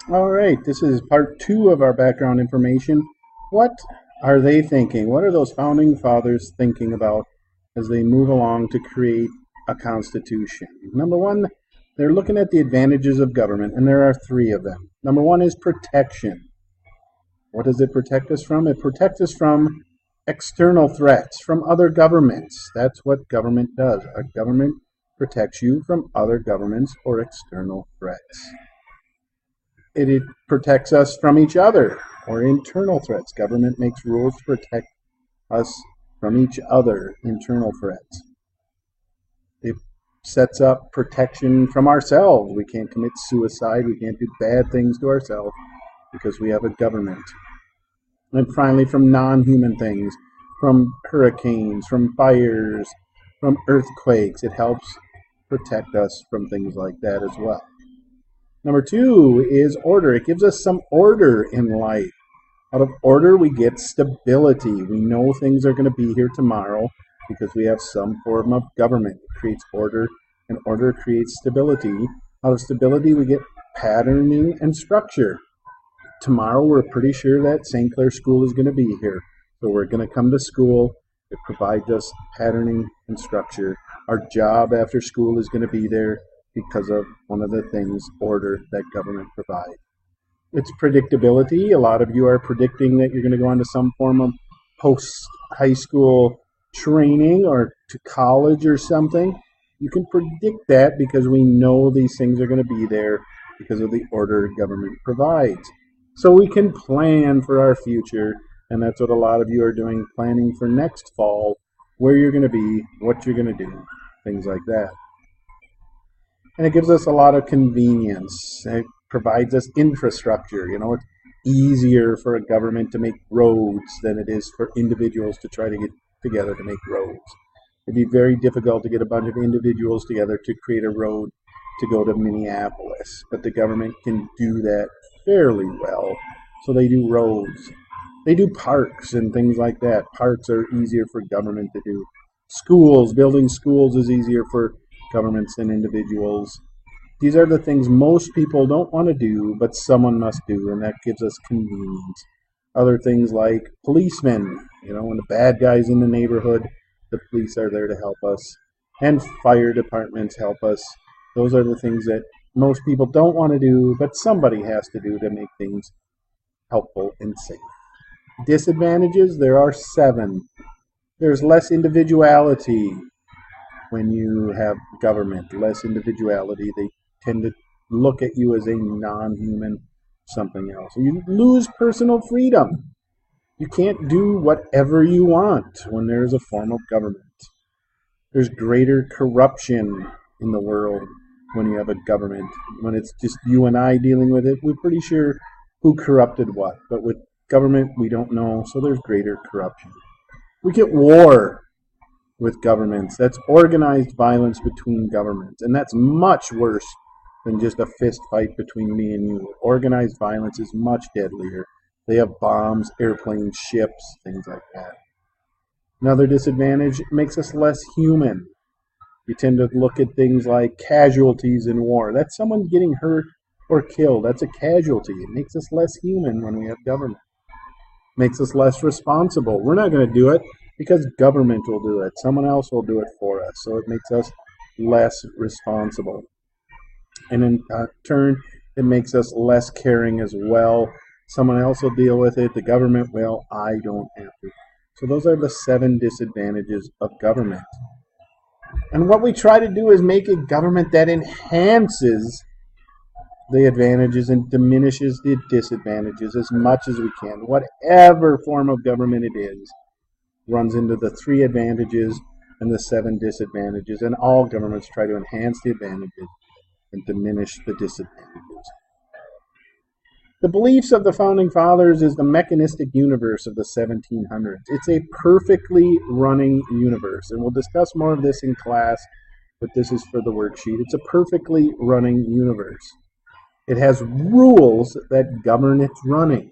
All right, this is part two of our background information. What are they thinking? What are those founding fathers thinking about as they move along to create a constitution? Number one, they're looking at the advantages of government, and there are three of them. Number one is protection. What does it protect us from? It protects us from external threats, from other governments. That's what government does. A government protects you from other governments or external threats. It protects us from each other or internal threats. Government makes rules to protect us from each other, internal threats. It sets up protection from ourselves. We can't commit suicide. We can't do bad things to ourselves because we have a government. And finally, from non-human things, from hurricanes, from fires, from earthquakes. It helps protect us from things like that as well. Number two is order. It gives us some order in life. Out of order, we get stability. We know things are going to be here tomorrow because we have some form of government. It creates order, and order creates stability. Out of stability, we get patterning and structure. Tomorrow, we're pretty sure that St. Clair School is going to be here. So we're going to come to school. It provides us patterning and structure. Our job after school is going to be there because of one of the things, order, that government provides. It's predictability. A lot of you are predicting that you're going to go into some form of post-high school training or to college or something. You can predict that because we know these things are going to be there because of the order government provides. So we can plan for our future, and that's what a lot of you are doing, planning for next fall, where you're going to be, what you're going to do, things like that. And it gives us a lot of convenience. It provides us infrastructure. It's easier for a government to make roads than it is for individuals to try to get together to make roads. It'd be very difficult to get a bunch of individuals together to create a road to go to Minneapolis, but the government can do that fairly well. So they do roads. They do parks and things like that. Parks are easier for government to do. Schools, building schools is easier for governments than individuals. These are the things most people don't want to do, but someone must do, and that gives us convenience. Other things like policemen, when the bad guys in the neighborhood, the police are there to help us, and fire departments help us. Those are the things that most people don't want to do, but somebody has to do to make things helpful and safe. Disadvantages, there are 7. There's less individuality when you have government, less individuality. They tend to look at you as a non-human something else. You lose personal freedom. You can't do whatever you want when there's a form of government. There's greater corruption in the world when you have a government. When it's just you and I dealing with it, we're pretty sure who corrupted what. But with government, we don't know, so there's greater corruption. We get war with governments. That's organized violence between governments, and that's much worse than just a fist fight between me and you. Organized violence is much deadlier. They have bombs, airplanes, ships, things like that. Another disadvantage, it makes us less human. You tend to look at things like casualties in war. That's someone getting hurt or killed. That's a casualty. It makes us less human when we have government. It makes us less responsible. We're not going to do it because government will do it. Someone else will do it for us. So it makes us less responsible. And in turn, it makes us less caring as well. Someone else will deal with it. The government will. I don't have to. So those are the 7 disadvantages of government. And what we try to do is make a government that enhances the advantages and diminishes the disadvantages as much as we can. Whatever form of government it is, runs into the 3 advantages and the 7 disadvantages. And all governments try to enhance the advantages and diminish the disadvantages. The beliefs of the Founding Fathers is the mechanistic universe of the 1700s. It's a perfectly running universe, and we'll discuss more of this in class, but this is for the worksheet. It's a perfectly running universe. It has rules that govern its running.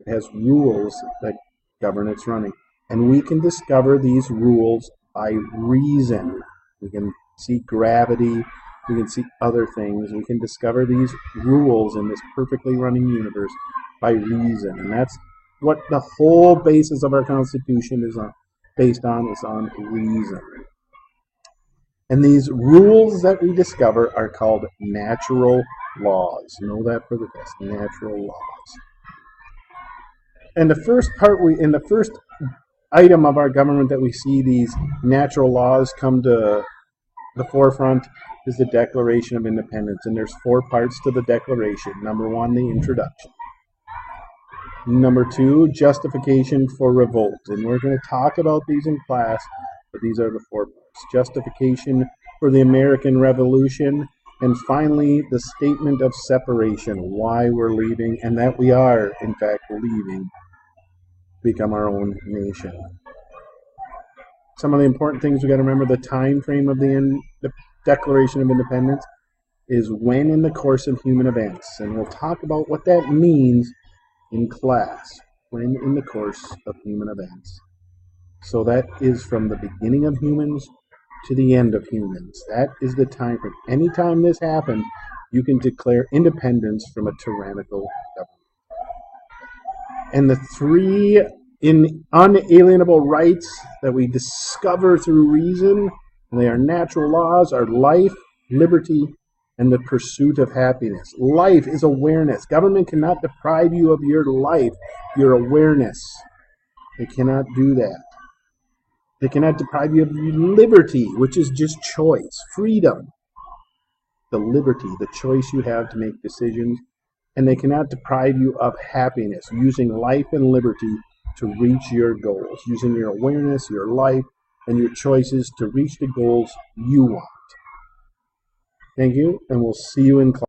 It has rules that govern its running. And we can discover these rules by reason. We can see gravity, We can see other things. We can discover these rules in this perfectly running universe by reason. And that's what the whole basis of our Constitution is based on, is on reason. And these rules that we discover are called natural laws. Know that for the test, natural laws. And the first item of our government that we see these natural laws come to the forefront is the Declaration of Independence. And there's 4 parts to the Declaration. Number 1, the introduction. Number 2, justification for revolt. And we're going to talk about these in class, but these are the 4 parts. Justification for the American Revolution. And finally, the statement of separation, why we're leaving, and that we are, in fact, leaving, become our own nation. Some of the important things we got to remember: the time frame of the Declaration of Independence is when in the course of human events, and we'll talk about what that means in class. When in the course of human events. So that is from the beginning of humans to the end of humans. That is the time frame. Anytime this happens, you can declare independence from a tyrannical government. And the 3 unalienable rights that we discover through reason, and they are natural laws, are life, liberty, and the pursuit of happiness. Life is awareness. Government cannot deprive you of your life, your awareness. They cannot do that. They cannot deprive you of your liberty, which is just choice, freedom. The liberty, the choice you have to make decisions. And they cannot deprive you of happiness, using life and liberty to reach your goals, using your awareness, your life, and your choices to reach the goals you want. Thank you, and we'll see you in class.